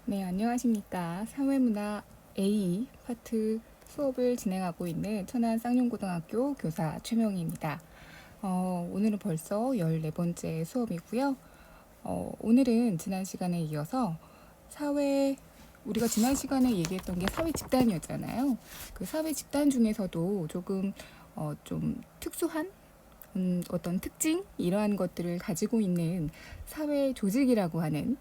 네, 안녕하십니까. 사회문화 A 파트 수업을 진행하고 있는 천안 쌍용고등학교 교사 최명희입니다. 오늘은 벌써 14번째 수업이고요. 오늘은 지난 시간에 이어서 우리가 지난 시간에 얘기했던 게 사회 집단이었잖아요. 그 사회 집단 중에서도 조금 좀 특수한 어떤 특징 이러한 것들을 가지고 있는 사회 조직이라고 하는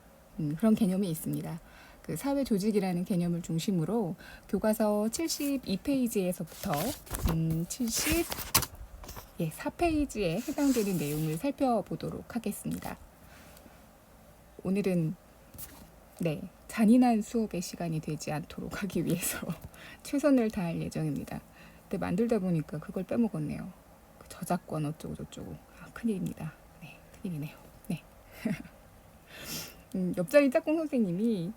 그런 개념이 있습니다. 그 사회 조직이라는 개념을 중심으로 교과서 72페이지에서부터 74페이지에 해당되는 내용을 살펴보도록 하겠습니다. 오늘은 잔인한 수업의 시간이 되지 않도록 하기 위해서 최선을 다할 예정입니다. 근데 만들다 보니까 그걸 빼먹었네요. 그 저작권 어쩌고 저쩌고. 큰일입니다. 네, 큰일이네요. 네. 옆자리 짝꿍 선생님이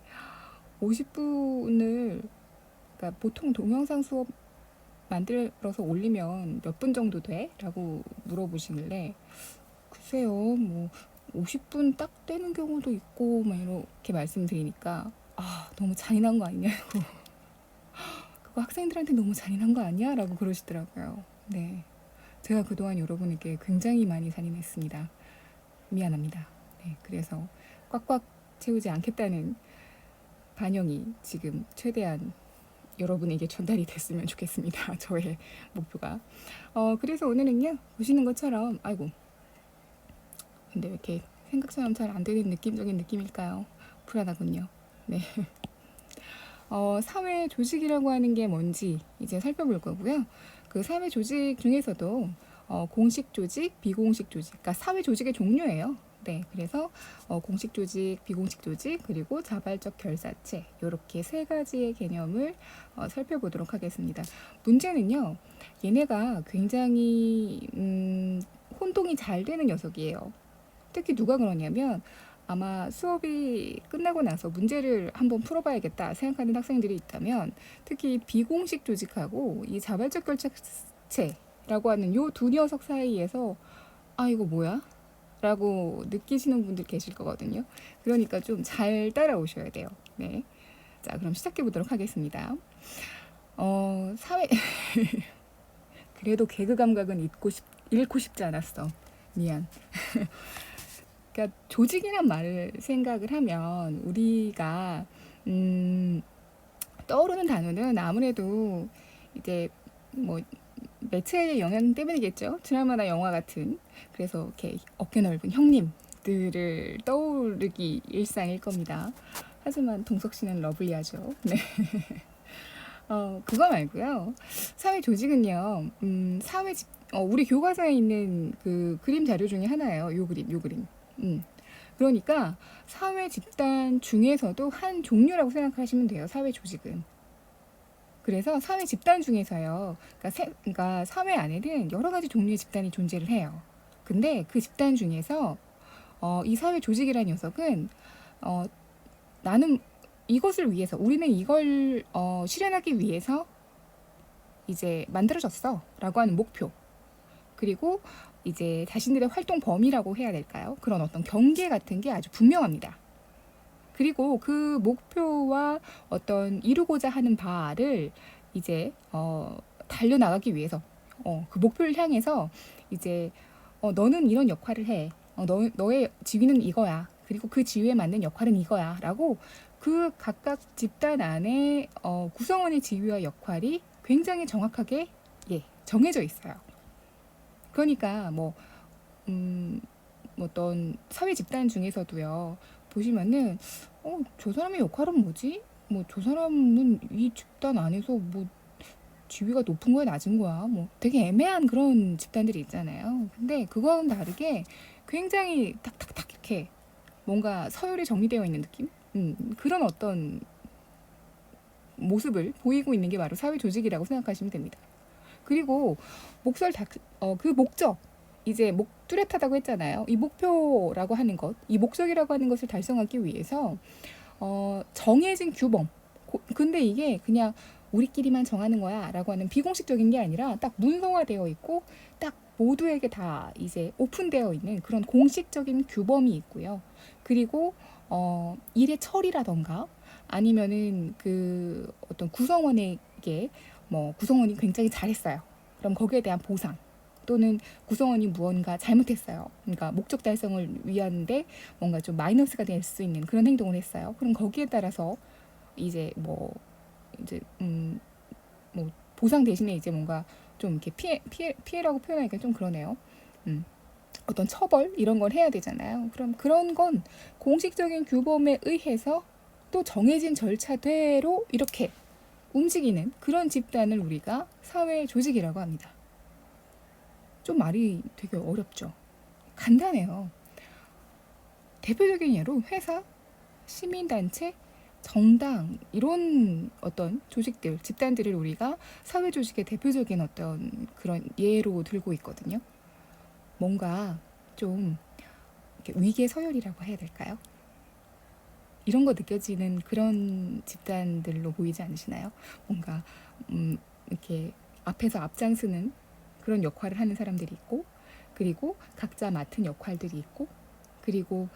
50분을, 그러니까 보통 동영상 수업 만들어서 올리면 몇 분 정도 돼? 라고 물어보시길래, 글쎄요, 뭐 50분 딱 되는 경우도 있고 막 이렇게 말씀드리니까 너무 잔인한 거 아니냐고 그거 학생들한테 너무 잔인한 거 아니야? 라고 그러시더라고요. 네, 제가 그동안 여러분에게 굉장히 많이 잔인했습니다. 미안합니다. 네, 그래서 꽉꽉 채우지 않겠다는 반영이 지금 최대한 여러분에게 전달이 됐으면 좋겠습니다. 저의 목표가. 그래서 오늘은요, 보시는 것처럼, 근데 왜 이렇게 생각처럼 잘 안 되는 느낌적인 느낌일까요? 불안하군요. 네. 사회 조직이라고 하는 게 뭔지 이제 살펴볼 거고요. 그 사회 조직 중에서도 공식 조직, 비공식 조직, 그러니까 사회 조직의 종류예요. 네, 그래서 공식 조직, 비공식 조직, 그리고 자발적 결사체 이렇게 세 가지의 개념을 살펴보도록 하겠습니다. 문제는요, 얘네가 굉장히 혼동이 잘 되는 녀석이에요. 특히 누가 그러냐면 아마 수업이 끝나고 나서 문제를 한번 풀어봐야겠다 생각하는 학생들이 있다면 특히 비공식 조직하고 이 자발적 결사체라고 하는 요 두 녀석 사이에서 이거 뭐야? 라고 느끼시는 분들 계실 거거든요. 그러니까 좀 잘 따라오셔야 돼요. 네. 자, 그럼 시작해 보도록 하겠습니다. 사회 그래도 개그 감각은 잃고 싶지 않았어. 미안. 그러니까 조직이란 말을 생각을 하면 우리가 떠오르는 단어는 아무래도 이제 뭐 매체의 영향 때문이겠죠. 드라마나 영화 같은. 그래서 이렇게 어깨 넓은 형님들을 떠오르기 일상일 겁니다. 하지만 동석 씨는 러블리하죠. 네. 그거 말고요. 사회 조직은요. 우리 교과서에 있는 그 그림 자료 중에 하나예요. 요 그림. 그러니까 사회 집단 중에서도 한 종류라고 생각하시면 돼요. 사회 조직은. 그래서 사회 집단 중에서요. 그러니까 사회 안에는 여러 가지 종류의 집단이 존재를 해요. 근데 그 집단 중에서 이 사회 조직이라는 녀석은 나는 이것을 위해서, 우리는 이걸 실현하기 위해서 이제 만들어졌어 라고 하는 목표, 그리고 이제 자신들의 활동 범위라고 해야 될까요? 그런 어떤 경계 같은 게 아주 분명합니다. 그리고 그 목표와 어떤 이루고자 하는 바를 이제 달려나가기 위해서 그 목표를 향해서 이제 너는 이런 역할을 해. 너의 지위는 이거야. 그리고 그 지위에 맞는 역할은 이거야. 라고 그 각각 집단 안에 구성원의 지위와 역할이 굉장히 정확하게 정해져 있어요. 그러니까 어떤 사회 집단 중에서도요, 보시면은 저 사람의 역할은 뭐지? 뭐 저 사람은 이 집단 안에서 뭐 지위가 높은 거야 낮은 거야 뭐 되게 애매한 그런 집단들이 있잖아요. 근데 그거와는 다르게 굉장히 탁탁탁 이렇게 뭔가 서열이 정리되어 있는 느낌? 그런 어떤 모습을 보이고 있는 게 바로 사회 조직이라고 생각하시면 됩니다. 그리고 그 목적, 이제 뚜렷하다고 했잖아요. 이 목표라고 하는 것, 이 목적이라고 하는 것을 달성하기 위해서 정해진 규범. 근데 이게 그냥 우리끼리만 정하는 거야 라고 하는 비공식적인 게 아니라 딱 문서화되어 있고 딱 모두에게 다 이제 오픈되어 있는 그런 공식적인 규범이 있고요. 그리고 일의 처리라던가 아니면은 그 어떤 구성원에게 뭐 구성원이 굉장히 잘했어요. 그럼 거기에 대한 보상 또는 구성원이 무언가 잘못했어요. 그러니까 목적 달성을 위한데 뭔가 좀 마이너스가 될 수 있는 그런 행동을 했어요. 그럼 거기에 따라서 이제 이제 뭐 보상 대신에 이제 뭔가 좀 이렇게 피해라고 표현하기가 좀 그러네요. 음. 어떤 처벌 이런 걸 해야 되잖아요. 그럼 그런 건 공식적인 규범에 의해서 또 정해진 절차대로 이렇게 움직이는 그런 집단을 우리가 사회 조직이라고 합니다. 좀 말이 되게 어렵죠. 간단해요. 대표적인 예로 회사, 시민단체, 정당 이런 어떤 조직들, 집단들을 우리가 사회 조직의 대표적인 어떤 그런 예로 들고 있거든요. 뭔가 좀 이렇게 위계 서열이라고 해야 될까요? 이런 거 느껴지는 그런 집단들로 보이지 않으시나요? 뭔가 이렇게 앞에서 앞장서는 그런 역할을 하는 사람들이 있고, 그리고 각자 맡은 역할들이 있고, 그리고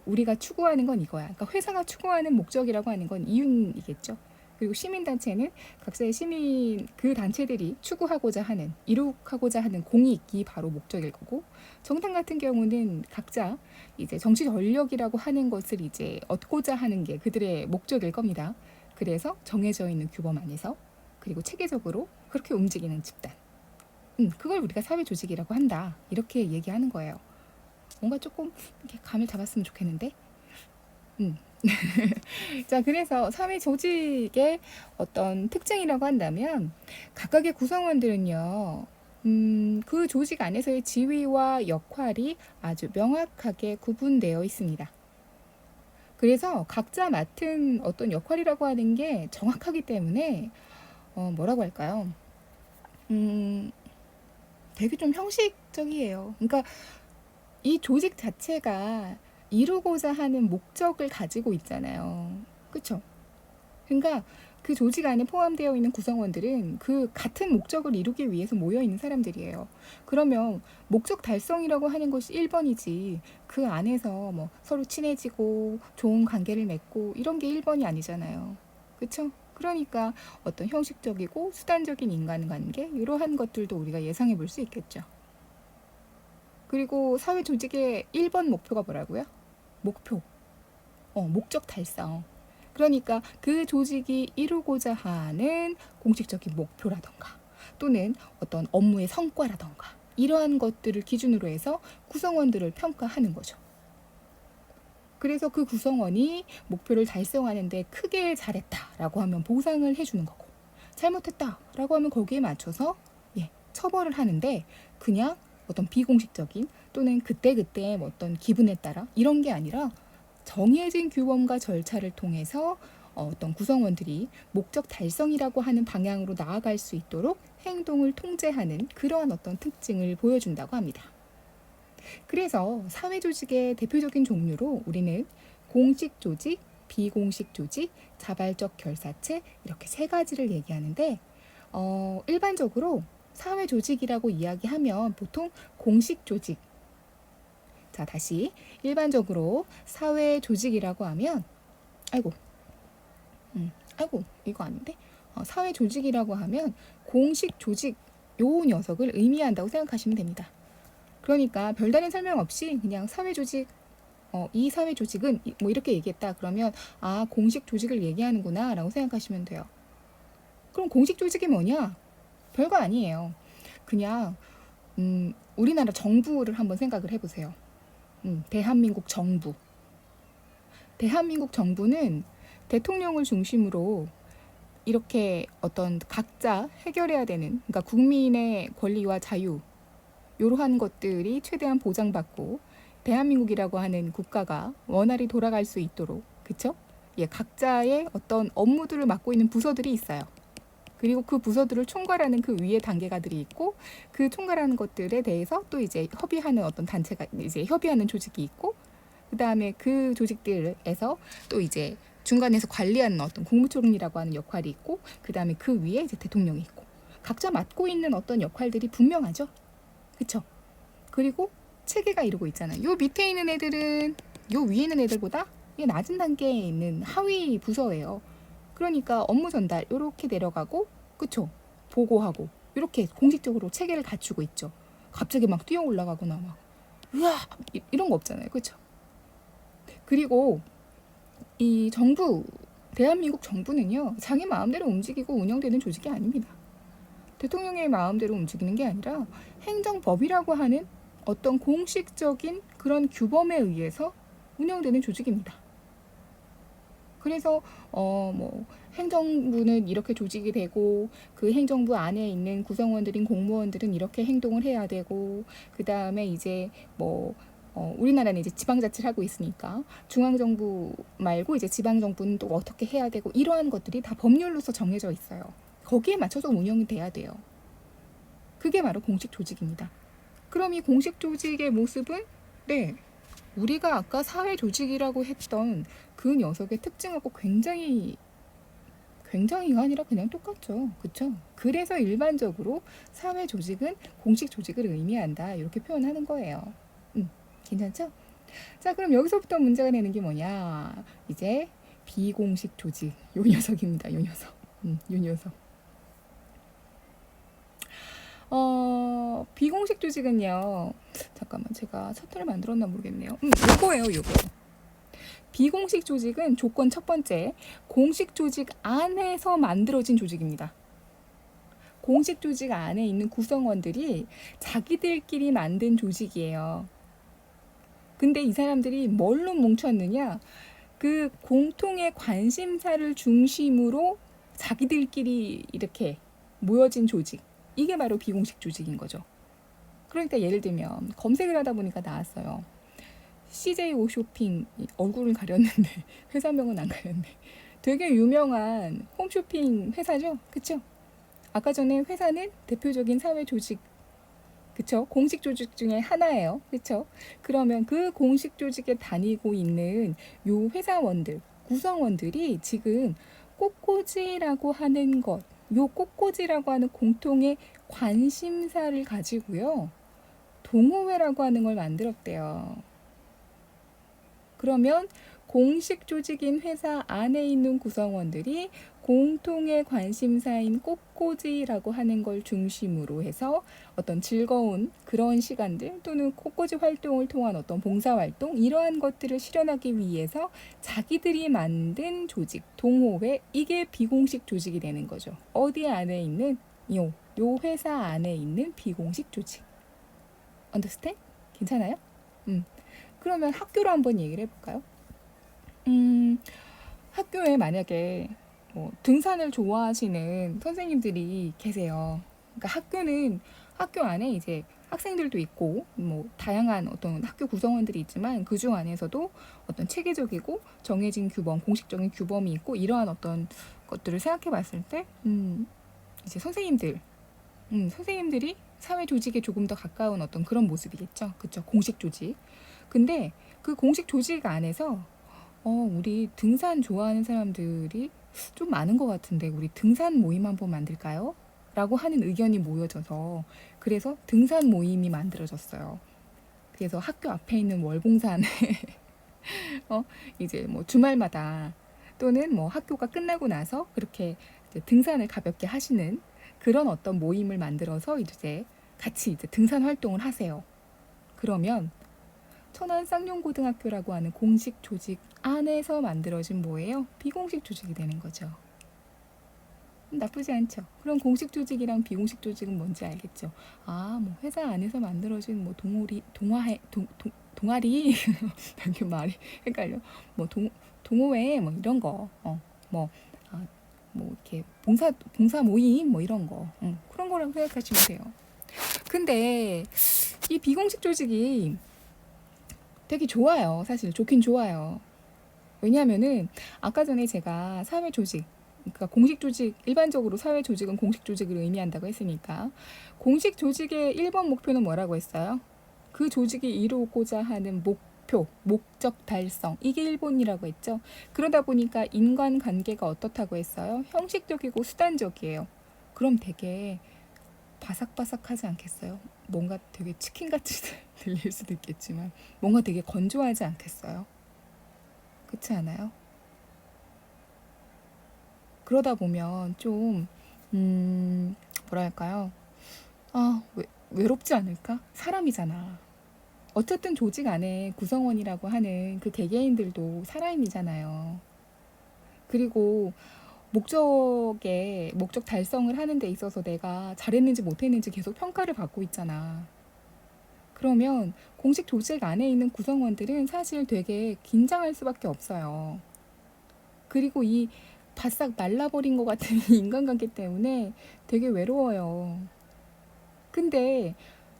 우리가 추구하는 건 이거야. 그러니까 회사가 추구하는 목적이라고 하는 건 이윤이겠죠. 그리고 시민단체는 각자의 시민 그 단체들이 추구하고자 하는 이룩하고자 하는 공익이 바로 목적일 거고, 정당 같은 경우는 각자 이제 정치 전력이라고 하는 것을 이제 얻고자 하는 게 그들의 목적일 겁니다. 그래서 정해져 있는 규범 안에서 그리고 체계적으로 그렇게 움직이는 집단. 그걸 우리가 사회 조직이라고 한다. 이렇게 얘기하는 거예요. 뭔가 조금 이렇게 감을 잡았으면 좋겠는데. 자, 그래서 사회 조직의 어떤 특징이라고 한다면 각각의 구성원들은요, 그 조직 안에서의 지위와 역할이 아주 명확하게 구분되어 있습니다. 그래서 각자 맡은 어떤 역할이라고 하는 게 정확하기 때문에 뭐라고 할까요? 되게 좀 형식적이에요. 그러니까 이 조직 자체가 이루고자 하는 목적을 가지고 있잖아요. 그쵸? 그러니까 그 조직 안에 포함되어 있는 구성원들은 그 같은 목적을 이루기 위해서 모여 있는 사람들이에요. 그러면 목적 달성이라고 하는 것이 1번이지 그 안에서 뭐 서로 친해지고 좋은 관계를 맺고 이런 게 1번이 아니잖아요. 그쵸? 그러니까 어떤 형식적이고 수단적인 인간관계 이러한 것들도 우리가 예상해 볼 수 있겠죠. 그리고 사회 조직의 1번 목표가 뭐라고요? 목표. 목적 달성. 그러니까 그 조직이 이루고자 하는 공식적인 목표라던가 또는 어떤 업무의 성과라던가 이러한 것들을 기준으로 해서 구성원들을 평가하는 거죠. 그래서 그 구성원이 목표를 달성하는데 크게 잘했다라고 하면 보상을 해주는 거고, 잘못했다라고 하면 거기에 맞춰서 처벌을 하는데 그냥 어떤 비공식적인 또는 그때그때 어떤 기분에 따라 이런 게 아니라 정해진 규범과 절차를 통해서 어떤 구성원들이 목적 달성이라고 하는 방향으로 나아갈 수 있도록 행동을 통제하는 그러한 어떤 특징을 보여준다고 합니다. 그래서 사회 조직의 대표적인 종류로 우리는 공식 조직, 비공식 조직, 자발적 결사체 이렇게 세 가지를 얘기하는데 일반적으로 사회 조직이라고 이야기하면 보통 공식 조직. 자, 다시 일반적으로 사회 조직이라고 하면 아이고 이거 아닌데 사회 조직이라고 하면 공식 조직 요 녀석을 의미한다고 생각하시면 됩니다. 그러니까 별다른 설명 없이 그냥 사회 조직 이 사회 조직은 뭐 이렇게 얘기했다 그러면 공식 조직을 얘기하는구나 라고 생각하시면 돼요. 그럼 공식 조직이 뭐냐? 별거 아니에요. 그냥 우리나라 정부를 한번 생각을 해보세요. 대한민국 정부. 대한민국 정부는 대통령을 중심으로 이렇게 어떤 각자 해결해야 되는, 그러니까 국민의 권리와 자유, 이러한 것들이 최대한 보장받고 대한민국이라고 하는 국가가 원활히 돌아갈 수 있도록, 그쵸? 각자의 어떤 업무들을 맡고 있는 부서들이 있어요. 그리고 그 부서들을 총괄하는 그 위에 단계가들이 있고, 그 총괄하는 것들에 대해서 또 이제 협의하는 어떤 단체가 이제 협의하는 조직이 있고, 그 다음에 그 조직들에서 또 이제 중간에서 관리하는 어떤 국무총리라고 하는 역할이 있고, 그 다음에 그 위에 이제 대통령이 있고, 각자 맡고 있는 어떤 역할들이 분명하죠. 그쵸? 그리고 체계가 이루고 있잖아요. 요 밑에 있는 애들은 요 위에 있는 애들보다 이게 낮은 단계에 있는 하위 부서예요. 그러니까 업무 전달 이렇게 내려가고, 그쵸? 보고하고 이렇게 공식적으로 체계를 갖추고 있죠. 갑자기 막 뛰어 올라가거나 막 으아 이런 거 없잖아요, 그쵸? 그리고 이 정부, 대한민국 정부는요, 자기 마음대로 움직이고 운영되는 조직이 아닙니다. 대통령의 마음대로 움직이는 게 아니라 행정법이라고 하는 어떤 공식적인 그런 규범에 의해서 운영되는 조직입니다. 그래서 뭐 행정부는 이렇게 조직이 되고, 그 행정부 안에 있는 구성원들인 공무원들은 이렇게 행동을 해야 되고, 그 다음에 이제 뭐 우리나라는 이제 지방자치를 하고 있으니까 중앙정부 말고 이제 지방정부는 또 어떻게 해야 되고, 이러한 것들이 다 법률로서 정해져 있어요. 거기에 맞춰서 운영이 돼야 돼요. 그게 바로 공식 조직입니다. 그럼 이 공식 조직의 모습은, 네, 우리가 아까 사회 조직이라고 했던 그 녀석의 특징하고 굉장히가 아니라 그냥 똑같죠. 그쵸? 그래서 일반적으로 사회 조직은 공식 조직을 의미한다, 이렇게 표현하는 거예요. 괜찮죠? 자, 그럼 여기서부터 문제가 되는 게 뭐냐? 이제 비공식 조직, 요 녀석입니다. 요 녀석. 요 녀석. 비공식 조직은요. 잠깐만, 제가 차트를 만들었나 모르겠네요. 요거예요, 요거. 비공식 조직은 조건 첫 번째, 공식 조직 안에서 만들어진 조직입니다. 공식 조직 안에 있는 구성원들이 자기들끼리 만든 조직이에요. 근데 이 사람들이 뭘로 뭉쳤느냐? 그 공통의 관심사를 중심으로 자기들끼리 이렇게 모여진 조직. 이게 바로 비공식 조직인 거죠. 그러니까 예를 들면 검색을 하다 보니까 나왔어요. CJ 홈쇼핑, 얼굴을 가렸는데 회사명은 안 가렸네. 되게 유명한 홈쇼핑 회사죠. 그쵸? 아까 전에 회사는 대표적인 사회 조직, 그쵸? 공식 조직 중에 하나예요. 그쵸? 그러면 그 공식 조직에 다니고 있는 요 회사원들, 구성원들이 지금 꽃꽂이라고 하는 것, 요 꽃꽂이라고 하는 공통의 관심사를 가지고요, 동호회라고 하는 걸 만들었대요. 그러면 공식 조직인 회사 안에 있는 구성원들이 공통의 관심사인 꽃꽂이라고 하는 걸 중심으로 해서 어떤 즐거운 그런 시간들, 또는 꽃꽂이 활동을 통한 어떤 봉사활동, 이러한 것들을 실현하기 위해서 자기들이 만든 조직, 동호회, 이게 비공식 조직이 되는 거죠. 어디 안에 있는 요 회사 안에 있는 비공식 조직. Understand? 괜찮아요? 그러면 학교로 한번 얘기를 해볼까요? 학교에 만약에 뭐 등산을 좋아하시는 선생님들이 계세요. 그러니까 학교는, 학교 안에 이제 학생들도 있고 뭐 다양한 어떤 학교 구성원들이 있지만, 그중 안에서도 어떤 체계적이고 정해진 규범, 공식적인 규범이 있고, 이러한 어떤 것들을 생각해 봤을 때 이제 선생님들이 사회 조직에 조금 더 가까운 어떤 그런 모습이겠죠. 그쵸? 공식 조직. 근데 그 공식 조직 안에서 우리 등산 좋아하는 사람들이 좀 많은 것 같은데 우리 등산 모임 한번 만들까요? 라고 하는 의견이 모여져서, 그래서 등산 모임이 만들어졌어요. 그래서 학교 앞에 있는 월봉산에 이제 뭐 주말마다, 또는 뭐 학교가 끝나고 나서 그렇게 이제 등산을 가볍게 하시는 그런 어떤 모임을 만들어서 이제 같이 이제 등산 활동을 하세요. 그러면 천안 쌍용고등학교라고 하는 공식 조직 안에서 만들어진 뭐예요? 비공식 조직이 되는 거죠. 나쁘지 않죠. 그럼 공식 조직이랑 비공식 조직은 뭔지 알겠죠? 아, 뭐 회사 안에서 만들어진 뭐 동아리 이렇게 말이 헷갈려. 뭐 동호회 뭐 이런 거, 뭐 뭐 이렇게 봉사 모임 뭐 이런 거, 그런 거라고 생각하시면 돼요. 근데 이 비공식 조직이 되게 좋아요. 사실 좋긴 좋아요. 왜냐하면은 아까 전에 제가 사회 조직, 그러니까 공식 조직, 일반적으로 사회 조직은 공식 조직을 의미한다고 했으니까, 공식 조직의 1번 목표는 뭐라고 했어요? 그 조직이 이루고자 하는 목표, 목적 달성, 이게 1번이라고 했죠. 그러다 보니까 인간관계가 어떻다고 했어요? 형식적이고 수단적이에요. 그럼 되게 바삭바삭하지 않겠어요? 뭔가 되게 치킨같이 들릴 수도 있겠지만 뭔가 되게 건조하지 않겠어요? 그렇지 않아요? 그러다 보면 좀 뭐랄까요? 외롭지 않을까? 사람이잖아. 어쨌든 조직 안에 구성원이라고 하는 그 개개인들도 사람이잖아요. 그리고 목적 달성을 하는 데 있어서 내가 잘했는지 못했는지 계속 평가를 받고 있잖아. 그러면 공식 조직 안에 있는 구성원들은 사실 되게 긴장할 수밖에 없어요. 그리고 이 바싹 날라버린 것 같은 인간관계 때문에 되게 외로워요. 근데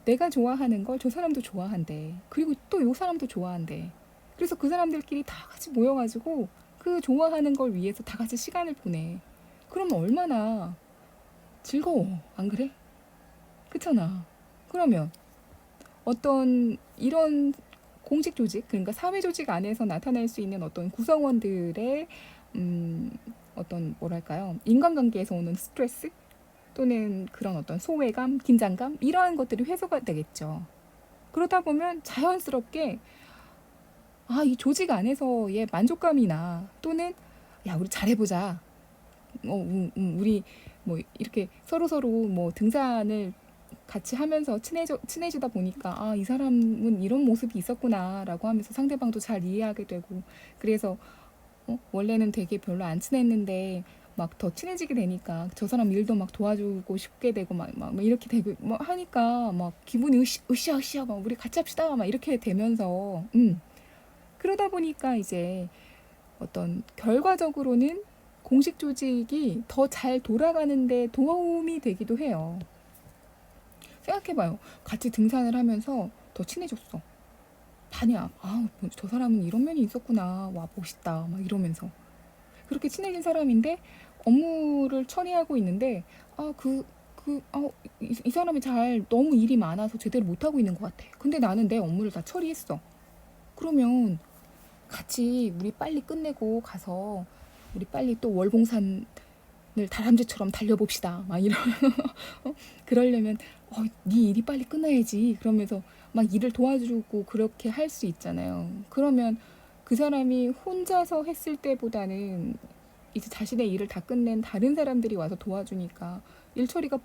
내가 좋아하는 걸 저 사람도 좋아한대. 그리고 또 요 사람도 좋아한대. 그래서 그 사람들끼리 다 같이 모여가지고 그 좋아하는 걸 위해서 다 같이 시간을 보내. 그러면 얼마나 즐거워. 안 그래? 그렇잖아. 그러면 어떤 이런 공식 조직, 그러니까 사회 조직 안에서 나타날 수 있는 어떤 구성원들의 어떤 뭐랄까요? 인간관계에서 오는 스트레스 또는 그런 어떤 소외감, 긴장감 이러한 것들이 해소가 되겠죠. 그러다 보면 자연스럽게 이 조직 안에서의 만족감이나 또는 야 우리 잘해보자. 우리 뭐 이렇게 서로 뭐 등산을 같이 하면서 친해지다 보니까 이 사람은 이런 모습이 있었구나라고 하면서 상대방도 잘 이해하게 되고 그래서 원래는 되게 별로 안 친했는데 막 더 친해지게 되니까 저 사람 일도 막 도와주고 싶게 되고 막 이렇게 되고 막 하니까 막 기분이 으쌰으쌰 막 우리 같이 합시다 막 이렇게 되면서 그러다 보니까 이제 어떤 결과적으로는 공식 조직이 더 잘 돌아가는데 도움이 되기도 해요. 생각해봐요. 같이 등산을 하면서 더 친해졌어. 반이야. 저 사람은 이런 면이 있었구나. 와, 멋있다. 막 이러면서. 그렇게 친해진 사람인데 업무를 처리하고 있는데, 이 사람이 너무 일이 많아서 제대로 못하고 있는 것 같아. 근데 나는 내 업무를 다 처리했어. 그러면 같이 우리 빨리 끝내고 가서 우리 빨리 또 월봉산을 다람쥐처럼 달려봅시다. 막 이런 그러려면 네 일이 빨리 끝나야지. 그러면서 막 일을 도와주고 그렇게 할 수 있잖아요. 그러면 그 사람이 혼자서 했을 때보다는 이제 자신의 일을 다 끝낸 다른 사람들이 와서 도와주니까 일 처리가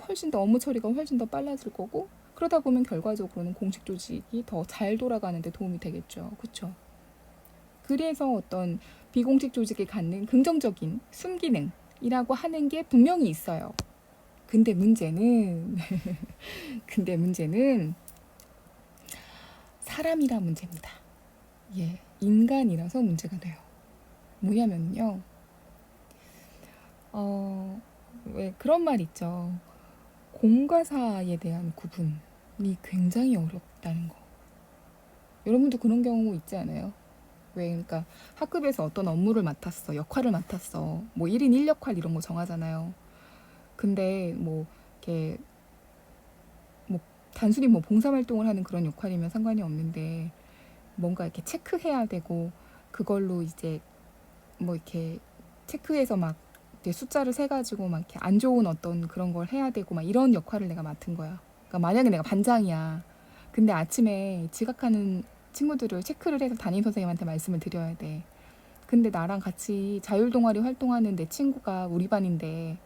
훨씬 더 업무 처리가 훨씬 더 빨라질 거고 그러다 보면 결과적으로는 공식 조직이 더 잘 돌아가는데 도움이 되겠죠. 그렇죠? 그래서 어떤 비공식 조직이 갖는 긍정적인 순기능이라고 하는 게 분명히 있어요. 근데 문제는 근데 문제는 사람이라 문제입니다. 예, 인간이라서 문제가 돼요. 뭐냐면요, 왜 그런 말 있죠. 공과 사에 대한 구분이 굉장히 어렵다는 거. 여러분도 그런 경우 있지 않아요? 왜, 그러니까 학급에서 어떤 업무를 맡았어, 역할을 맡았어. 뭐 1인 1역할 이런 거 정하잖아요. 근데 뭐 이렇게 뭐 단순히 뭐 봉사활동을 하는 그런 역할이면 상관이 없는데 뭔가 이렇게 체크해야 되고 그걸로 이제 뭐 이렇게 체크해서 막 이제 숫자를 세가지고 막 이렇게 안 좋은 어떤 그런 걸 해야 되고 막 이런 역할을 내가 맡은 거야. 그러니까 만약에 내가 반장이야. 근데 아침에 지각하는 친구들을 체크를 해서 담임 선생님한테 말씀을 드려야 돼. 근데 나랑 같이 자율동아리 활동하는 내 친구가 우리 반인데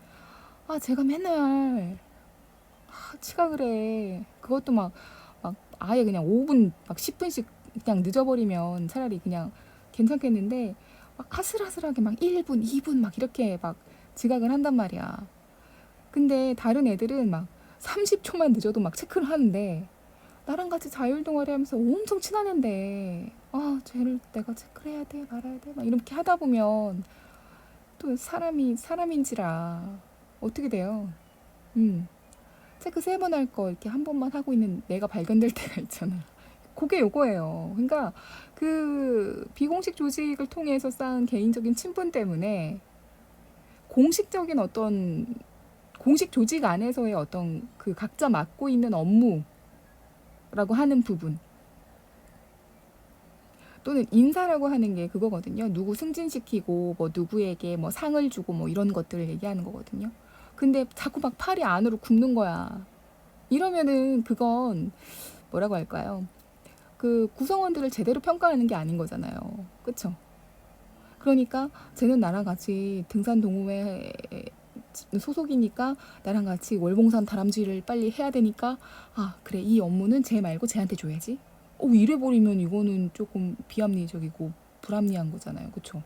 제가 맨날 지각을 해. 그것도 막 아예 그냥 5분 막 10분씩 그냥 늦어버리면 차라리 그냥 괜찮겠는데 막 아슬아슬하게 막 1분, 2분 막 이렇게 막 지각을 한단 말이야. 근데 다른 애들은 막 30초만 늦어도 막 체크를 하는데 나랑 같이 자율동아리 하면서 엄청 친한 애인데 쟤를 내가 체크를 해야 돼 말아야 돼 막 이렇게 하다 보면 또 사람인지라 어떻게 돼요? 체크 3번 할 거 이렇게 한 번만 하고 있는 내가 발견될 때가 있잖아. 그게 요거예요. 그러니까 그 비공식 조직을 통해서 쌓은 개인적인 친분 때문에 공식적인 어떤 공식 조직 안에서의 어떤 그 각자 맡고 있는 업무라고 하는 부분 또는 인사라고 하는 게 그거거든요. 누구 승진시키고 뭐 누구에게 뭐 상을 주고 뭐 이런 것들을 얘기하는 거거든요. 근데 자꾸 막 팔이 안으로 굽는 거야. 이러면은 그건 뭐라고 할까요? 그 구성원들을 제대로 평가하는 게 아닌 거잖아요. 그쵸? 그러니까 쟤는 나랑 같이 등산 동호회 소속이니까 나랑 같이 월봉산 다람쥐를 빨리 해야 되니까 아 그래 이 업무는 쟤 말고 쟤한테 줘야지. 이래버리면 이거는 조금 비합리적이고 불합리한 거잖아요. 그쵸?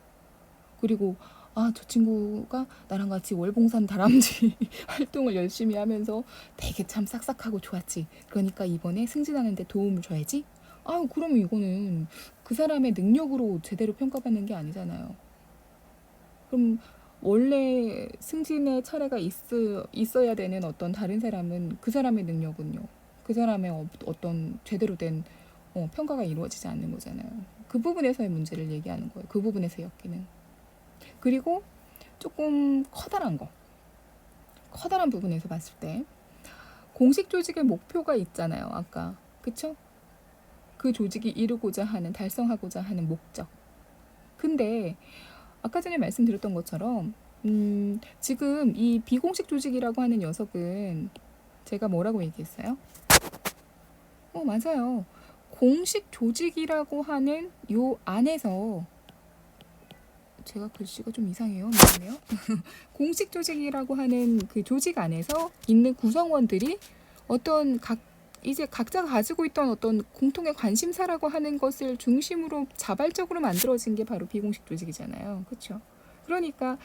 그리고 아 저 친구가 나랑 같이 월봉산 다람쥐 활동을 열심히 하면서 되게 참 싹싹하고 좋았지. 그러니까 이번에 승진하는 데 도움을 줘야지. 그러면 이거는 그 사람의 능력으로 제대로 평가받는 게 아니잖아요. 그럼 원래 승진의 차례가 있어야 되는 어떤 다른 사람은 그 사람의 능력은요. 그 사람의 어떤 제대로 된 평가가 이루어지지 않는 거잖아요. 그 부분에서의 문제를 얘기하는 거예요. 그 부분에서 엮이는. 그리고 조금 커다란 부분에서 봤을 때 공식 조직의 목표가 있잖아요. 아까 그쵸? 그 조직이 이루고자 하는 달성하고자 하는 목적. 근데 아까 전에 말씀드렸던 것처럼 지금 이 비공식 조직이라고 하는 녀석은 제가 뭐라고 얘기했어요? 맞아요. 공식 조직이라고 하는 요 안에서 제가 글씨가 좀 이상해요. 미안해요. 공식 조직이라고 하는 그 조직 안에서 있는 구성원들이 어떤 이제 각자가 가지고 있던 어떤 공통의 관심사라고 하는 것을 중심으로 자발적으로 만들어진 게 바로 비공식 조직이잖아요. 그렇죠? 그러니까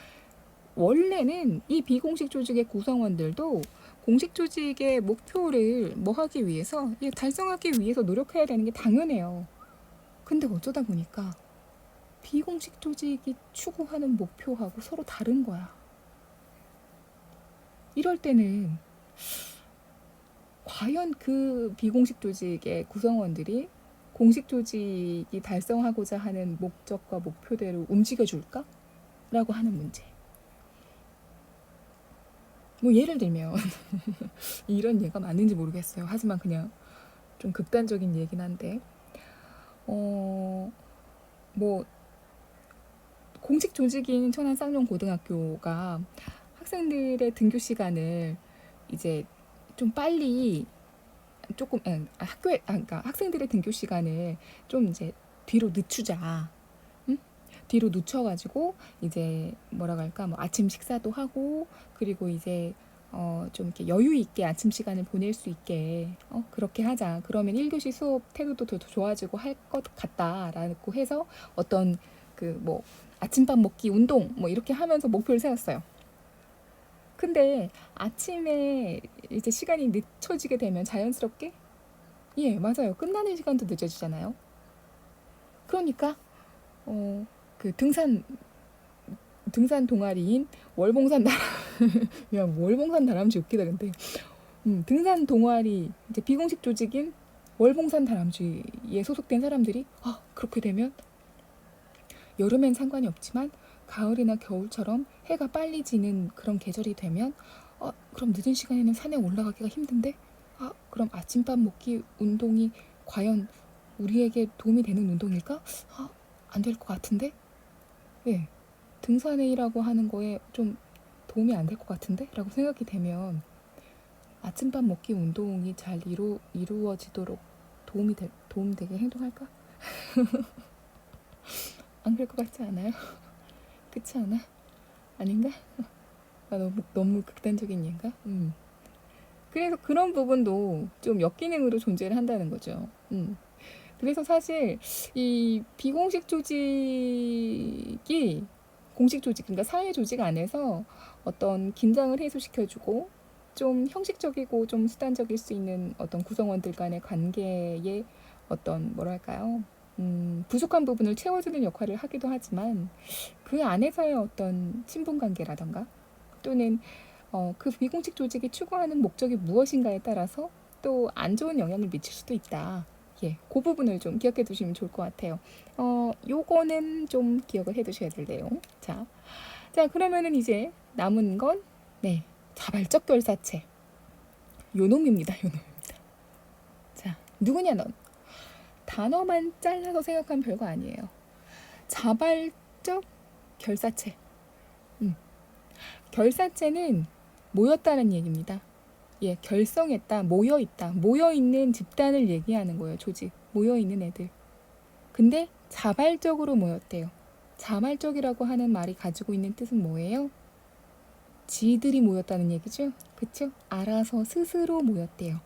원래는 이 비공식 조직의 구성원들도 공식 조직의 목표를 뭐 하기 위해서 달성하기 위해서 노력해야 되는 게 당연해요. 근데 어쩌다 보니까 비공식 조직이 추구하는 목표하고 서로 다른 거야. 이럴 때는 과연 그 비공식 조직의 구성원들이 공식 조직이 달성하고자 하는 목적과 목표대로 움직여줄까? 라고 하는 문제. 예를 들면 이런 예가 맞는지 모르겠어요. 하지만 그냥 좀 극단적인 얘긴 한데 공식 조직인 천안 쌍용고등학교가 학생들의 등교 시간을 이제 좀 빨리 그러니까 학생들의 등교 시간을 좀 이제 뒤로 늦추자. 뒤로 늦춰가지고 이제 뭐라고 할까 아침 식사도 하고 그리고 이제 좀 이렇게 여유 있게 아침 시간을 보낼 수 있게 그렇게 하자. 그러면 1교시 수업 태도도 더 좋아지고 할 것 같다라고 해서 어떤 아침밥 먹기 운동 이렇게 하면서 목표를 세웠어요. 근데 아침에 이제 시간이 늦춰지게 되면 자연스럽게 맞아요. 끝나는 시간도 늦어지잖아요. 그러니까 그 등산 동아리인 월봉산 다람쥐 웃기다 근데 등산 동아리 이제 비공식 조직인 월봉산 다람쥐에 소속된 사람들이 그렇게 되면 여름엔 상관이 없지만 가을이나 겨울처럼 해가 빨리 지는 그런 계절이 되면 그럼 늦은 시간에는 산에 올라가기가 힘든데 그럼 아침밥 먹기 운동이 과연 우리에게 도움이 되는 운동일까? 안 될 것 같은데? 등산이라고 하는 거에 좀 도움이 안 될 것 같은데? 라고 생각이 되면 아침밥 먹기 운동이 잘 이루어지도록 도움되게 행동할까? 안 그럴 것 같지 않아요? 그렇지 않아? 아닌가? 너무 극단적인 예인가? 그래서 그런 부분도 좀 역기능으로 존재를 한다는 거죠. 그래서 사실 이 비공식 조직이 공식 조직, 그러니까 사회 조직 안에서 어떤 긴장을 해소시켜주고 좀 형식적이고 좀 수단적일 수 있는 어떤 구성원들 간의 관계에 어떤 뭐랄까요? 부족한 부분을 채워주는 역할을 하기도 하지만 그 안에서의 어떤 친분관계라던가 또는 그 비공식 조직이 추구하는 목적이 무엇인가에 따라서 또 안 좋은 영향을 미칠 수도 있다. 그 부분을 좀 기억해 두시면 좋을 것 같아요. 요거는 좀 기억을 해 두셔야 될 내용. 자, 그러면은 이제 남은 건 자발적 결사체. 요놈입니다. 자, 누구냐 넌? 단어만 잘라서 생각하면 별거 아니에요. 자발적 결사체. 결사체는 모였다는 얘기입니다. 결성했다, 모여있다, 모여있는 집단을 얘기하는 거예요. 조직, 모여있는 애들. 근데 자발적으로 모였대요. 자발적이라고 하는 말이 가지고 있는 뜻은 뭐예요? 지들이 모였다는 얘기죠. 그쵸? 알아서 스스로 모였대요.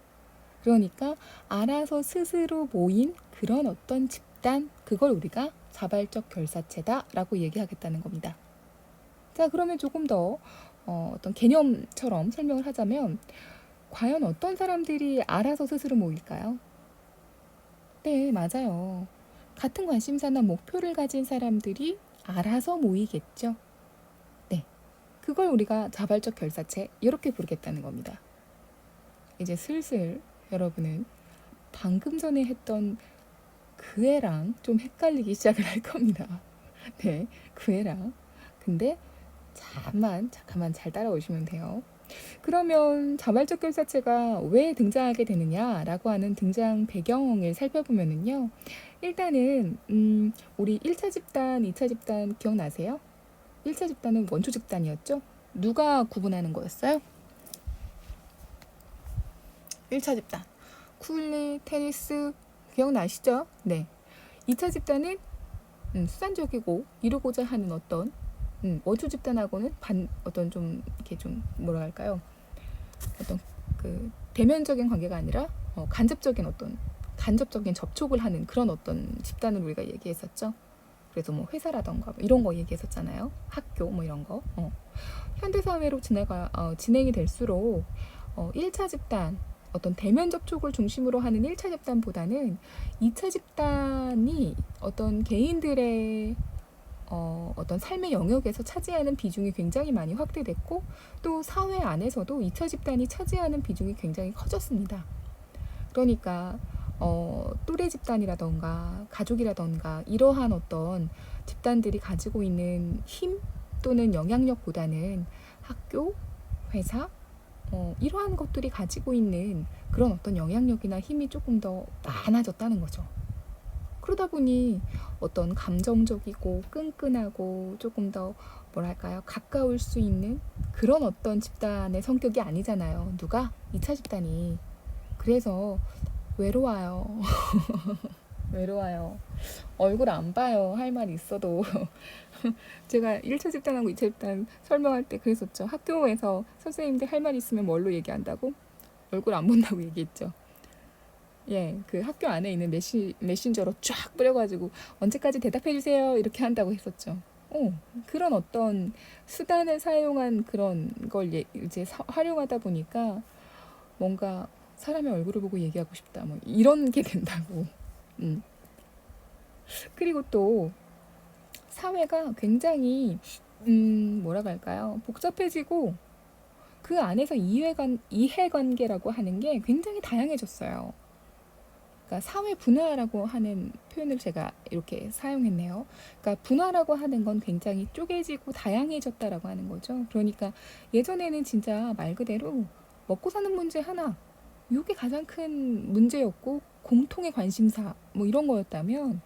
그러니까 알아서 스스로 모인 그런 어떤 집단, 그걸 우리가 자발적 결사체다라고 얘기하겠다는 겁니다. 자, 그러면 조금 더 어떤 개념처럼 설명을 하자면 과연 어떤 사람들이 알아서 스스로 모일까요? 네, 맞아요. 같은 관심사나 목표를 가진 사람들이 알아서 모이겠죠. 네, 그걸 우리가 자발적 결사체 이렇게 부르겠다는 겁니다. 이제 슬슬 여러분은 방금 전에 했던 그 애랑 좀 헷갈리기 시작을 할 겁니다. 네, 그 애랑. 근데 잠깐만 잘 따라오시면 돼요. 그러면 자발적 결사체가 왜 등장하게 되느냐라고 하는 등장 배경을 살펴보면은요. 일단은 우리 1차 집단, 2차 집단 기억나세요? 1차 집단은 원초 집단이었죠? 누가 구분하는 거였어요? 1차 집단. 쿨리, 테니스 기억나시죠? 네. 2차 집단은 수단적이고 이루고자 하는 어떤 원초 집단하고는 어떤 좀 이렇게 좀 뭐라 할까요? 어떤 그 대면적인 관계가 아니라 간접적인 접촉을 하는 그런 어떤 집단을 우리가 얘기했었죠. 그래서 뭐 회사라던가 뭐 이런 거 얘기했었잖아요. 학교 뭐 이런 거. 현대 사회로 진행이 될수록 1차 집단 어떤 대면 접촉을 중심으로 하는 1차 집단보다는 2차 집단이 어떤 개인들의 어떤 삶의 영역에서 차지하는 비중이 굉장히 많이 확대됐고 또 사회 안에서도 2차 집단이 차지하는 비중이 굉장히 커졌습니다. 그러니까 또래 집단이라던가 가족이라던가 이러한 어떤 집단들이 가지고 있는 힘 또는 영향력보다는 학교, 회사 이러한 것들이 가지고 있는 그런 어떤 영향력이나 힘이 조금 더 많아졌다는 거죠. 그러다 보니 어떤 감정적이고 끈끈하고 조금 더 뭐랄까요? 가까울 수 있는 그런 어떤 집단의 성격이 아니잖아요. 누가? 2차 집단이. 그래서 외로워요. 외로워요. 얼굴 안 봐요. 할 말이 있어도. 제가 1차 집단하고 2차 집단 설명할 때 그랬었죠. 학교에서 선생님들 할 말 있으면 뭘로 얘기한다고? 얼굴 안 본다고 얘기했죠. 예, 그 학교 안에 있는 메신저로 쫙 뿌려가지고 언제까지 대답해주세요 이렇게 한다고 했었죠. 그런 어떤 수단을 사용한 그런 걸 이제 활용하다 보니까 뭔가 사람의 얼굴을 보고 얘기하고 싶다 뭐 이런 게 된다고. 그리고 또 사회가 굉장히 뭐라고 할까요? 복잡해지고 그 안에서 이해관계라고 하는 게 굉장히 다양해졌어요. 그러니까 사회 분화라고 하는 표현을 제가 이렇게 사용했네요. 그러니까 분화라고 하는 건 굉장히 쪼개지고 다양해졌다라고 하는 거죠. 그러니까 예전에는 진짜 말 그대로 먹고 사는 문제 하나, 이게 가장 큰 문제였고 공통의 관심사 뭐 이런 거였다면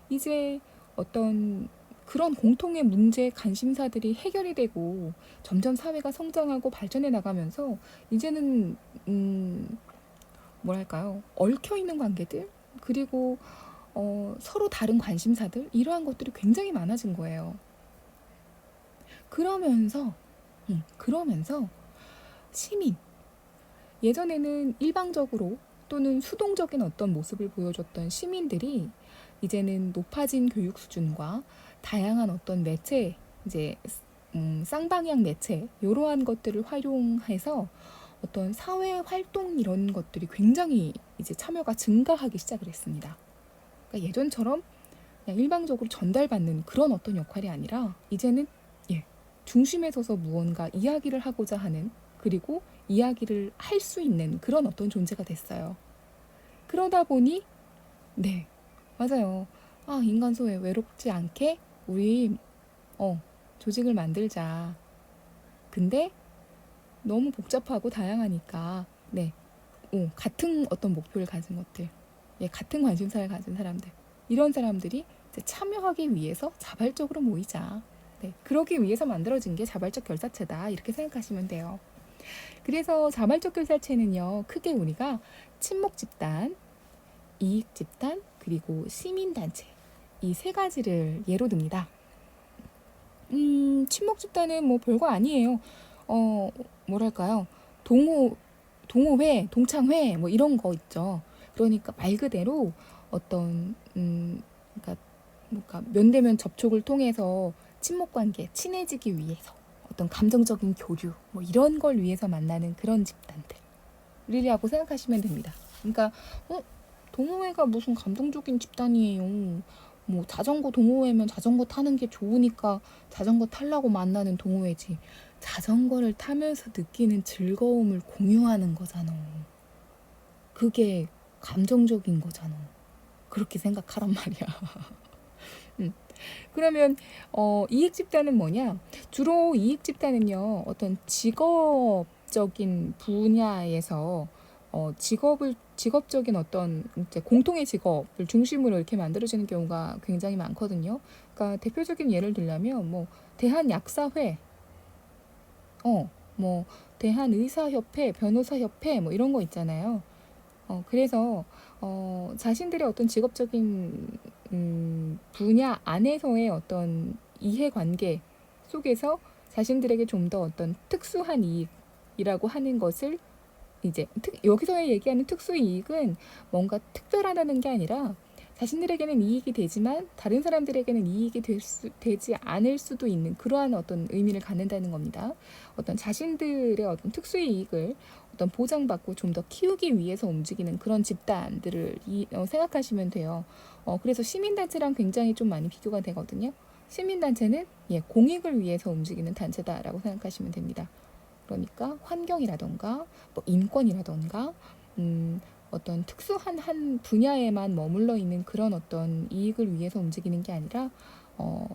이제 어떤 그런 공통의 문제, 관심사들이 해결이 되고 점점 사회가 성장하고 발전해 나가면서 이제는 뭐랄까요? 얽혀 있는 관계들 그리고 서로 다른 관심사들 이러한 것들이 굉장히 많아진 거예요. 그러면서 시민 예전에는 일방적으로 또는 수동적인 어떤 모습을 보여줬던 시민들이 이제는 높아진 교육 수준과 다양한 어떤 매체 이제 쌍방향 매체 이러한 것들을 활용해서 어떤 사회 활동 이런 것들이 굉장히 이제 참여가 증가하기 시작을 했습니다. 그러니까 예전처럼 그냥 일방적으로 전달받는 그런 어떤 역할이 아니라 이제는 중심에 서서 무언가 이야기를 하고자 하는 그리고 이야기를 할 수 있는 그런 어떤 존재가 됐어요. 그러다 보니 네 맞아요. 인간 소외 외롭지 않게 우리 조직을 만들자. 근데 너무 복잡하고 다양하니까 같은 어떤 목표를 가진 것들, 같은 관심사를 가진 사람들 이런 사람들이 이제 참여하기 위해서 자발적으로 모이자. 그러기 위해서 만들어진 게 자발적 결사체다 이렇게 생각하시면 돼요. 그래서 자발적 결사체는요 크게 우리가 친목 집단, 이익 집단 그리고 시민 단체 이 세 가지를 예로 듭니다. 친목 집단은 뭐 별거 아니에요. 뭐랄까요? 동호, 동호회, 동창회, 뭐 이런 거 있죠. 그러니까 말 그대로 어떤, 그러니까 뭔가 면대면 접촉을 통해서 친목 관계, 친해지기 위해서 어떤 감정적인 교류, 뭐 이런 걸 위해서 만나는 그런 집단들이라고 생각하시면 됩니다. 그러니까, 동호회가 무슨 감동적인 집단이에요. 뭐 자전거 동호회면 자전거 타는 게 좋으니까 자전거 타려고 만나는 동호회지. 자전거를 타면서 느끼는 즐거움을 공유하는 거잖아. 그게 감정적인 거잖아. 그렇게 생각하란 말이야. 음. 그러면 이익 집단은 뭐냐? 주로 이익 집단은요. 어떤 직업적인 분야에서 직업적인 어떤 이제 공통의 직업을 중심으로 이렇게 만들어지는 경우가 굉장히 많거든요. 그러니까 대표적인 예를 들자면 뭐 대한약사회, 뭐 대한의사협회, 변호사협회 뭐 이런 거 있잖아요. 그래서 자신들의 어떤 직업적인 분야 안에서의 어떤 이해관계 속에서 자신들에게 좀 더 어떤 특수한 이익이라고 하는 것을 이제 여기서 얘기하는 특수이익은 뭔가 특별하다는 게 아니라 자신들에게는 이익이 되지만 다른 사람들에게는 이익이 되지 않을 수도 있는 그러한 어떤 의미를 갖는다는 겁니다. 어떤 자신들의 어떤 특수이익을 어떤 보장받고 좀 더 키우기 위해서 움직이는 그런 집단들을 생각하시면 돼요. 그래서 시민단체랑 굉장히 좀 많이 비교가 되거든요. 시민단체는 공익을 위해서 움직이는 단체다라고 생각하시면 됩니다. 그러니까 환경이라던가 뭐 인권이라던가 어떤 특수한 한 분야에만 머물러 있는 그런 어떤 이익을 위해서 움직이는 게 아니라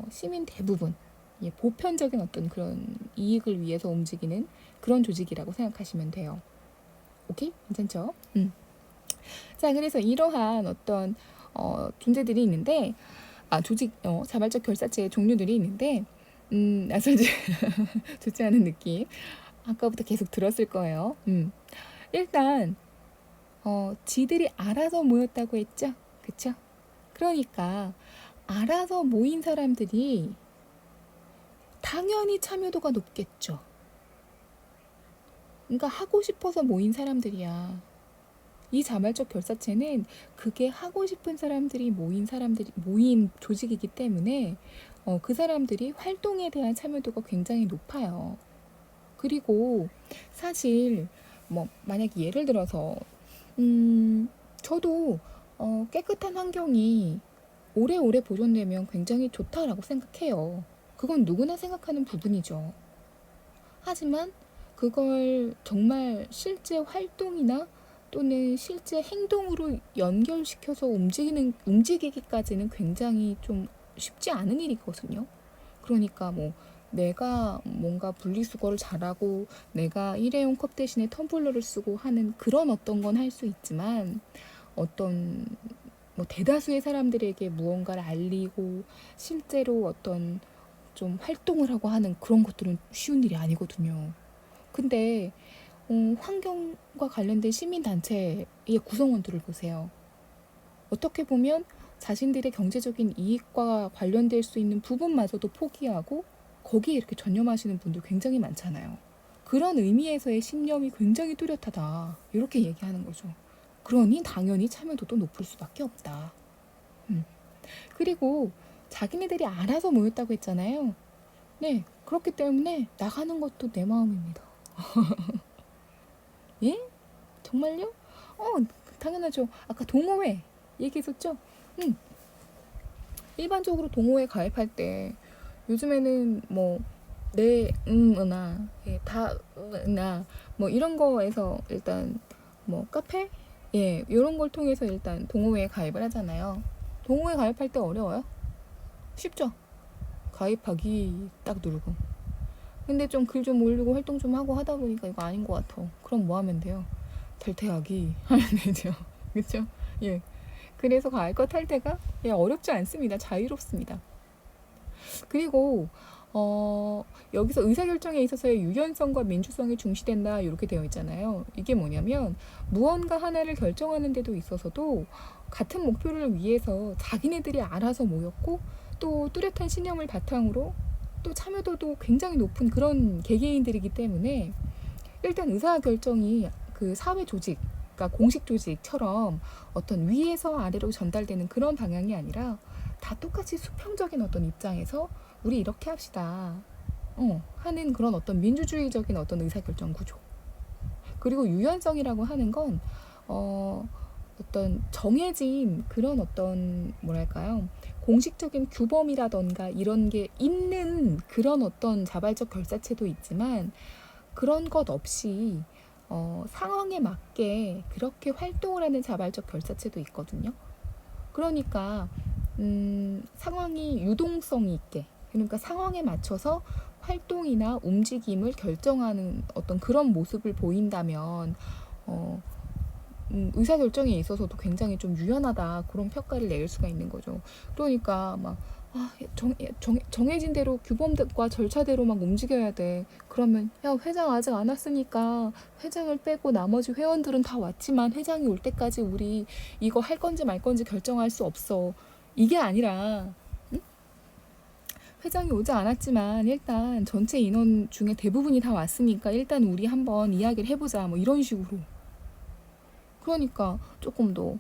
시민 대부분 보편적인 어떤 그런 이익을 위해서 움직이는 그런 조직이라고 생각하시면 돼요. 오케이? 괜찮죠? 자, 그래서 이러한 어떤 존재들이 있는데 조직 자발적 결사체의 종류들이 있는데 낯설지 좋지 않은 느낌. 아까부터 계속 들었을 거예요. 일단 지들이 알아서 모였다고 했죠? 그쵸? 그러니까 알아서 모인 사람들이 당연히 참여도가 높겠죠. 그러니까 하고 싶어서 모인 사람들이야. 이 자발적 결사체는 그게 하고 싶은 사람들이 모인 조직이기 때문에 그 사람들이 활동에 대한 참여도가 굉장히 높아요. 그리고 사실 뭐 만약에 예를 들어서 저도 깨끗한 환경이 오래오래 보존되면 굉장히 좋다라고 생각해요. 그건 누구나 생각하는 부분이죠. 하지만 그걸 정말 실제 활동이나 또는 실제 행동으로 연결시켜서 움직이기까지는 굉장히 좀 쉽지 않은 일이거든요. 그러니까 뭐 내가 뭔가 분리수거를 잘하고 내가 일회용 컵 대신에 텀블러를 쓰고 하는 그런 어떤 건 할 수 있지만 어떤 뭐 대다수의 사람들에게 무언가를 알리고 실제로 어떤 좀 활동을 하고 하는 그런 것들은 쉬운 일이 아니거든요. 근데 환경과 관련된 시민단체의 구성원들을 보세요. 어떻게 보면 자신들의 경제적인 이익과 관련될 수 있는 부분마저도 포기하고 거기에 이렇게 전념하시는 분들 굉장히 많잖아요. 그런 의미에서의 신념이 굉장히 뚜렷하다. 이렇게 얘기하는 거죠. 그러니 당연히 참여도도 높을 수밖에 없다. 그리고 자기네들이 알아서 모였다고 했잖아요. 네, 그렇기 때문에 나가는 것도 내 마음입니다. 예? 정말요? 당연하죠. 아까 동호회 얘기했었죠? 일반적으로 동호회 가입할 때 요즘에는 뭐 네, 으나, 다, 으나, 뭐 이런 거에서 일단 뭐 카페? 이런 걸 통해서 일단 동호회에 가입을 하잖아요. 동호회 가입할 때 어려워요? 쉽죠? 가입하기 딱 누르고. 근데 좀 글 좀 올리고 활동 좀 하고 하다 보니까 이거 아닌 것 같아. 그럼 뭐 하면 돼요? 탈퇴하기 하면 되죠. 그쵸? 예. 그래서 가입과 탈퇴가 어렵지 않습니다. 자유롭습니다. 그리고 여기서 의사결정에 있어서의 유연성과 민주성이 중시된다 이렇게 되어 있잖아요. 이게 뭐냐면 무언가 하나를 결정하는 데도 있어서도 같은 목표를 위해서 자기네들이 알아서 모였고 또 뚜렷한 신념을 바탕으로 또 참여도도 굉장히 높은 그런 개개인들이기 때문에 일단 의사결정이 그 사회 조직, 그러니까 공식 조직처럼 어떤 위에서 아래로 전달되는 그런 방향이 아니라 다 똑같이 수평적인 어떤 입장에서 우리 이렇게 합시다. 하는 그런 어떤 민주주의적인 어떤 의사결정 구조. 그리고 유연성이라고 하는 건 어떤 정해진 그런 어떤 뭐랄까요? 공식적인 규범이라던가 이런 게 있는 그런 어떤 자발적 결사체도 있지만 그런 것 없이 상황에 맞게 그렇게 활동을 하는 자발적 결사체도 있거든요. 그러니까 상황이 유동성이 있게, 그러니까 상황에 맞춰서 활동이나 움직임을 결정하는 어떤 그런 모습을 보인다면 의사결정에 있어서도 굉장히 좀 유연하다, 그런 평가를 내릴 수가 있는 거죠. 그러니까 막 정해진 대로 규범과 절차대로 막 움직여야 돼. 그러면 야, 회장 아직 안 왔으니까 회장을 빼고 나머지 회원들은 다 왔지만 회장이 올 때까지 우리 이거 할 건지 말 건지 결정할 수 없어. 이게 아니라 회장이 오지 않았지만 일단 전체 인원 중에 대부분이 다 왔으니까 일단 우리 한번 이야기를 해보자, 뭐 이런 식으로. 그러니까 조금 더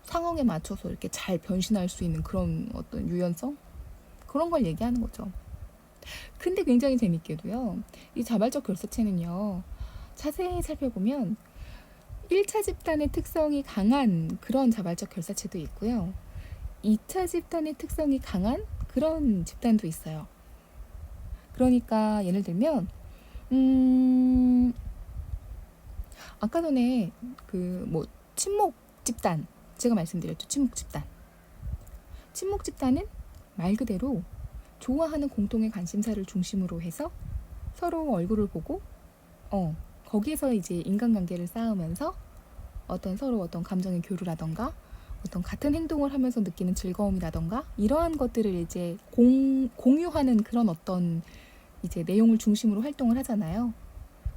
상황에 맞춰서 이렇게 잘 변신할 수 있는 그런 어떤 유연성? 그런 걸 얘기하는 거죠. 근데 굉장히 재밌게도요, 이 자발적 결사체는요, 자세히 살펴보면 1차 집단의 특성이 강한 그런 자발적 결사체도 있고요, 2차 집단의 특성이 강한 그런 집단도 있어요. 그러니까 예를 들면 아까 전에 그 뭐 친목 집단, 제가 말씀드렸죠. 친목 집단. 친목 집단은 말 그대로 좋아하는 공통의 관심사를 중심으로 해서 서로 얼굴을 보고 거기에서 이제 인간관계를 쌓으면서 서로 어떤 감정의 교류라던가 어떤 같은 행동을 하면서 느끼는 즐거움이라던가 이러한 것들을 이제 공유하는 그런 어떤 이제 내용을 중심으로 활동을 하잖아요.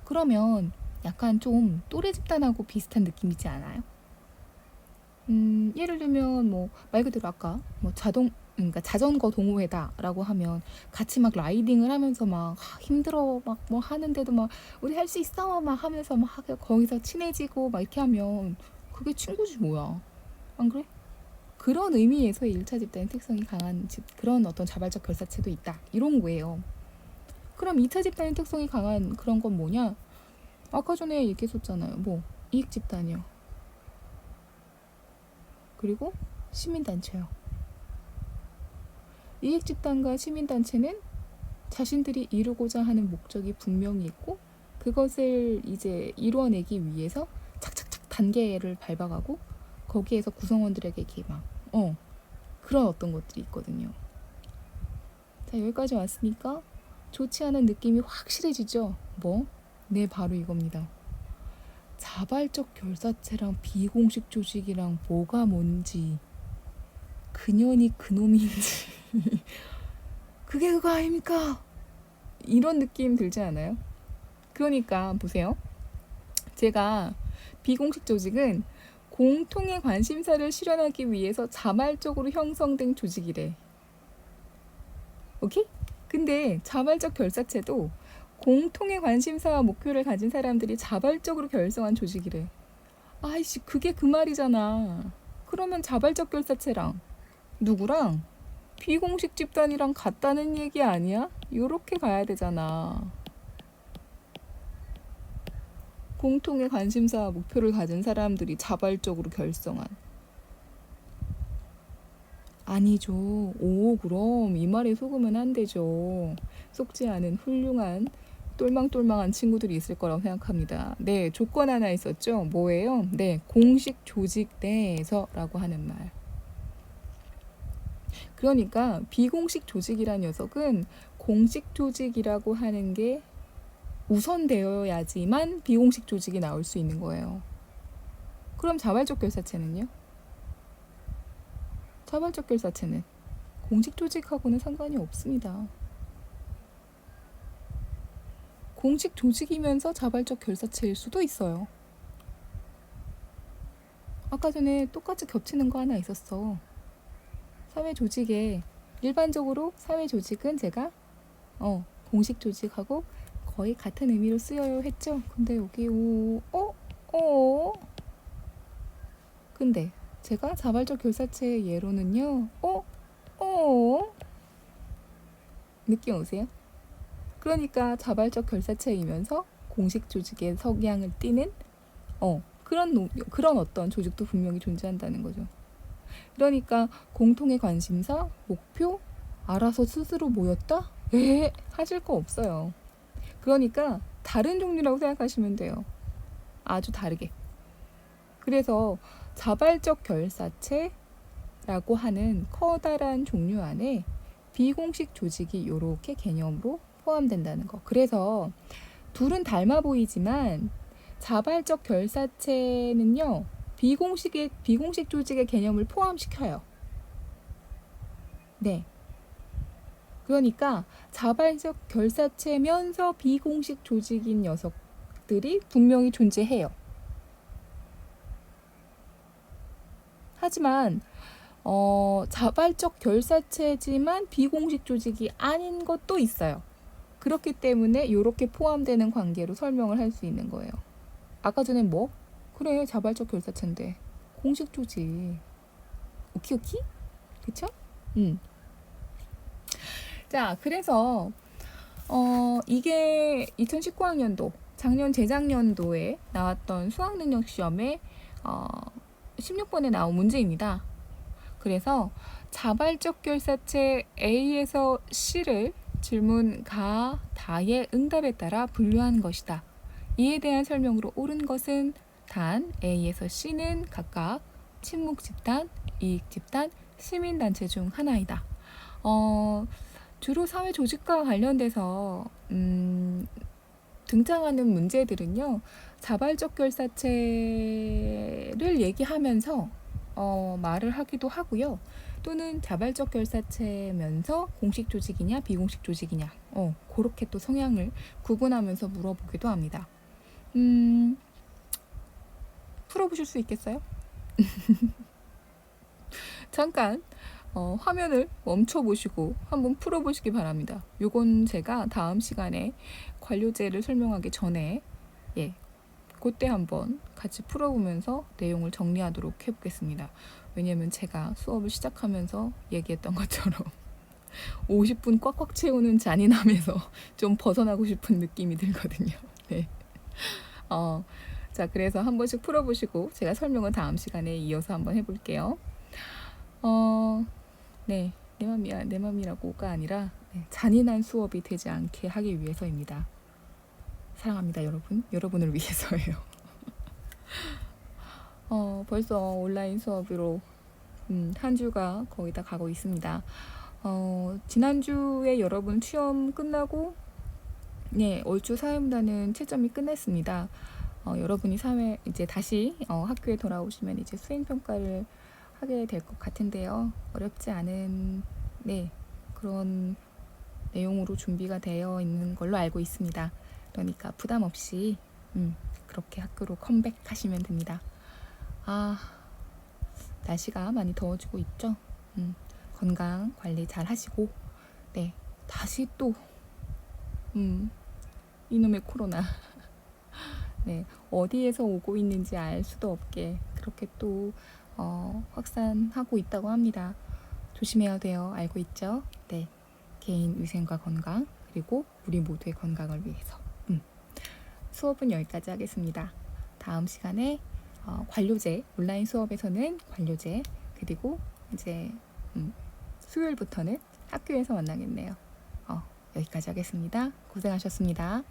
그러면 약간 좀 또래 집단하고 비슷한 느낌이지 않아요? 예를 들면 뭐 말 그대로 아까 뭐 그러니까 자전거 동호회다라고 하면 같이 막 라이딩을 하면서 막 힘들어 막 뭐 하는데도 막 우리 할 수 있어 막 하면서 막 거기서 친해지고 막 이렇게 하면 그게 친구지 뭐야. 안 그래? 그런 의미에서의 1차 집단의 특성이 강한 그런 어떤 자발적 결사체도 있다, 이런 거예요. 그럼 2차 집단의 특성이 강한 그런 건 뭐냐? 아까 전에 얘기했었잖아요. 뭐 이익 집단이요. 그리고 시민단체요. 이익 집단과 시민단체는 자신들이 이루고자 하는 목적이 분명히 있고 그것을 이제 이루어내기 위해서 착착착 단계를 밟아가고 거기에서 구성원들에게 이렇게 막 그런 어떤 것들이 있거든요. 자, 여기까지 왔으니까 좋지 않은 느낌이 확실해지죠? 뭐? 네, 바로 이겁니다. 자발적 결사체랑 비공식 조직이랑 뭐가 뭔지, 그년이 그놈인지 그게 그거 아닙니까? 이런 느낌 들지 않아요? 그러니까 보세요. 제가 비공식 조직은 공통의 관심사를 실현하기 위해서 자발적으로 형성된 조직이래. 오케이? 근데 자발적 결사체도 공통의 관심사와 목표를 가진 사람들이 자발적으로 결성한 조직이래. 아이씨, 그게 그 말이잖아. 그러면 자발적 결사체랑 누구랑? 비공식 집단이랑 같다는 얘기 아니야? 요렇게 가야 되잖아. 공통의 관심사와 목표를 가진 사람들이 자발적으로 결성한. 아니죠. 오, 그럼 이 말에 속으면 안 되죠. 속지 않은 훌륭한 똘망똘망한 친구들이 있을 거라고 생각합니다. 네, 조건 하나 있었죠. 뭐예요? 네, 공식 조직 내에서라고 하는 말. 그러니까 비공식 조직이란 녀석은 공식 조직이라고 하는 게 우선되어야지만 비공식 조직이 나올 수 있는 거예요. 그럼 자발적 결사체는요? 자발적 결사체는 공식 조직하고는 상관이 없습니다. 공식 조직이면서 자발적 결사체일 수도 있어요. 아까 전에 똑같이 겹치는 거 하나 있었어. 사회 조직에 일반적으로 사회 조직은 제가 공식 조직하고 거의 같은 의미로 쓰여요 했죠. 근데 여기 근데 제가 자발적 결사체의 예로는요. 느낌 오세요? 그러니까 자발적 결사체이면서 공식 조직의 성향을 띠는 그런 어떤 조직도 분명히 존재한다는 거죠. 그러니까 공통의 관심사, 목표, 알아서 스스로 모였다? 하실 거 없어요. 그러니까 다른 종류라고 생각하시면 돼요. 아주 다르게. 그래서 자발적 결사체라고 하는 커다란 종류 안에 비공식 조직이 이렇게 개념으로 포함된다는 거. 그래서 둘은 닮아 보이지만 자발적 결사체는요, 비공식 조직의 개념을 포함시켜요. 네. 그러니까 자발적 결사체면서 비공식 조직인 녀석들이 분명히 존재해요. 하지만 자발적 결사체지만 비공식 조직이 아닌 것도 있어요. 그렇기 때문에 이렇게 포함되는 관계로 설명을 할 수 있는 거예요. 아까 전에 그래, 자발적 결사체인데 공식 조직. 오키? 그쵸? 자, 그래서 이게 2019학년도 작년 재작년도에 나왔던 수학능력 시험에 16번에 나온 문제입니다. 그래서 자발적 결사체 A에서 C를 질문 가, 다의 응답에 따라 분류한 것이다. 이에 대한 설명으로 옳은 것은 단 A에서 C는 각각 친목 집단, 이익 집단, 시민단체 중 하나이다. 주로 사회 조직과 관련돼서 등장하는 문제들은요, 자발적 결사체를 얘기하면서 말을 하기도 하고요. 또는 자발적 결사체면서 공식 조직이냐 비공식 조직이냐 그렇게 또 성향을 구분하면서 물어보기도 합니다. 풀어보실 수 있겠어요? 잠깐 화면을 멈춰보시고 한번 풀어보시기 바랍니다. 요건 제가 다음 시간에 관료제를 설명하기 전에 그때 한번 같이 풀어보면서 내용을 정리하도록 해보겠습니다. 왜냐면 제가 수업을 시작하면서 얘기했던 것처럼 50분 꽉꽉 채우는 잔인함에서 좀 벗어나고 싶은 느낌이 들거든요. 네. 자, 그래서 한 번씩 풀어보시고 제가 설명은 다음 시간에 이어서 한번 해볼게요. 네, 내 맘이라고가 아니라 잔인한 수업이 되지 않게 하기 위해서입니다. 사랑합니다, 여러분. 여러분을 위해서예요. 벌써 온라인 수업으로 한 주가 거의 다 가고 있습니다. 지난주에 여러분 시험 끝나고 얼추 사회문화는 채점이 끝났습니다. 여러분이 이제 다시 학교에 돌아오시면 이제 수행평가를 하게 될 것 같은데요. 어렵지 않은 그런 내용으로 준비가 되어 있는 걸로 알고 있습니다. 그러니까 부담 없이 그렇게 학교로 컴백하시면 됩니다. 날씨가 많이 더워지고 있죠. 건강 관리 잘 하시고 다시 또 이놈의 코로나 어디에서 오고 있는지 알 수도 없게 그렇게 또 확산하고 있다고 합니다. 조심해야 돼요. 알고 있죠? 개인 위생과 건강 그리고 우리 모두의 건강을 위해서 수업은 여기까지 하겠습니다. 다음 시간에 관료제 온라인 수업에서는 관료제 그리고 이제 수요일부터는 학교에서 만나겠네요. 여기까지 하겠습니다. 고생하셨습니다.